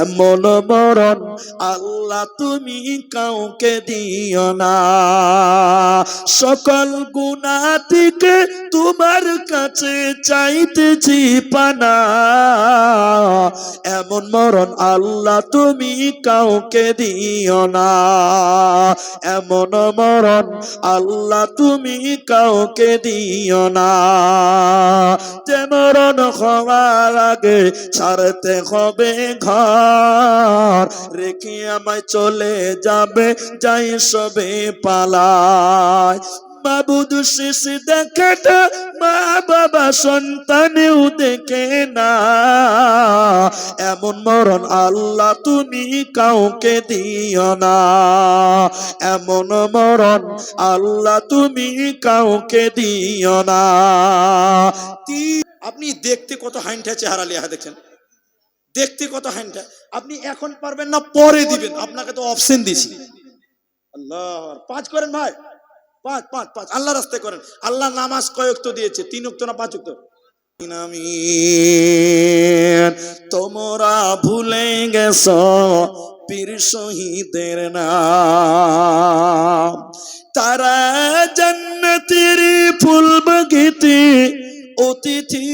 এমন মরণ আল্লাহ তুমি কাউকে দিও না। সকল গুনাহ থেকে তোমার কাছে চাইতেছি পানা। এমন মরণ আল্লাহ তুমি কাউকে দিও না। এমন মরণ আল্লাহ তুমি কাউকে দিও না। যে মরণ হওয়ার আগে ছাড়তে হবে ঘর, রেখে আমায় চলে যাবে যাই সবে পালায়। মাবুদ শেষ দেখাটা মা বাবা সন্তানেও দেখে না। এমন মরণ আল্লাহ তুমি কাউকে দিও না। এমন মরণ আল্লাহ তুমি কাউকে দিও না। আপনি দেখতে কত হাইনটা চেহারা লিয়া দেখছেন, দেখতে কত হাইনটা। আপনি এখন পারবেন না, পরে দিবেন, আপনাকে তো অপশন দিছি। আল্লাহ, 5 করেন ভাই, 5 5 5 আল্লাহ রাস্তায় করেন। আল্লাহ নামাজ কয় ওয়াক্ত দিয়েছে? 3 ওয়াক্ত না 5 ওয়াক্ত? আমিন। তোমরা ভুলে গেছো বীর শহীদের নাম। তারা জান্নাতের ফুল বাগিতে অতিথি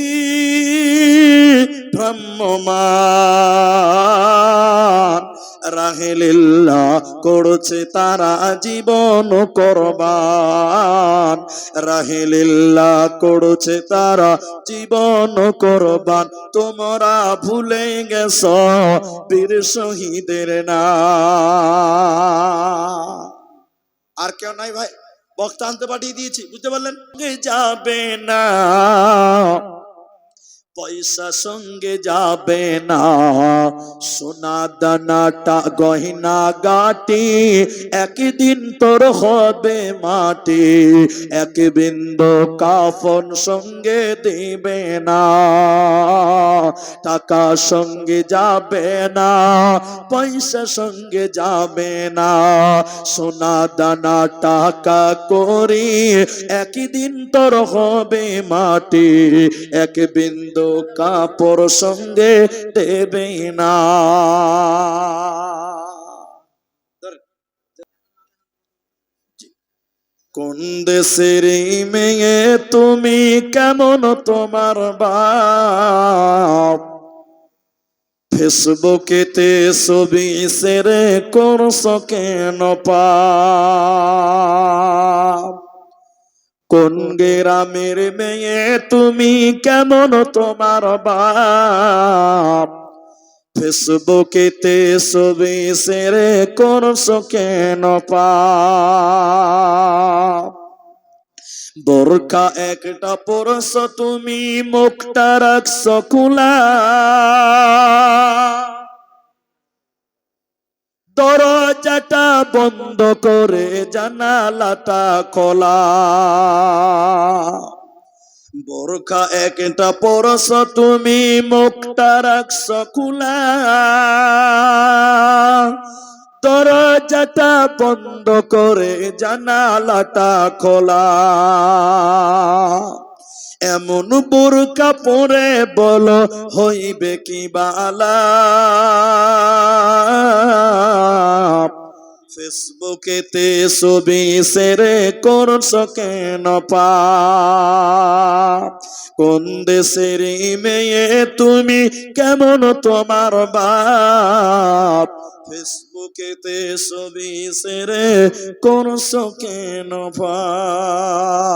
ভ্রাম্যমান। রাহেলিল্লাহ করছে তারা জীবন কোরবান। রাহেলিল্লাহ করছে তারা জীবন কোরবান। তোমরা ভুলে গেছো বীর শহীদের নাম। আর কেউ নাই ভাই, বক্তা আনতে পাঠিয়ে দিয়েছি, বুঝতে পারলেন? যাবে না পয়সা, সঙ্গে যাবে না সোনা দানাটা গহিনা গাটি। একদিন তোর হবে মাটি, এক বিন্দু কাফন সঙ্গে দিবে না। টাকা সঙ্গে যাবে না, পয়সা সঙ্গে যাবে না, সোনা দানা টাকা করি একদিন তোর হবে মাটি, এক বিন্দু কাপড় সঙ্গে দেবে না। কোন দেশের মেয়ে তুমি, কেমন তোমার বাপ? ফেসবুকেতে ছবি সেরে করছো কেন পাপ? কোন গ্রামের মেয়ে তুমি, কেমন তোমার বাপ? ফেসবুকেতে ছবি সেরে করছো কেন পাপ? বোরকা একটা পরছো তুমি, মুখটা রাখছো খোলা, দরজাটা বন্ধ করে জানালাটা খোলা। বোরকা একটা পরছো তুমি, মুখটা রাখছো খোলা, দরজাটা বন্ধ করে জানালাটা খোলা। এমন বোরকা পরে বলো হইবে কি বালা? ফেসবুকেতে ছবি সেরে করছো কেন পাপ? কোন দেশের মেয়ে তুমি, কেমন তোমার বাপ? ফেসবুকেতে ছবি সেরে করছো কেন পাপ?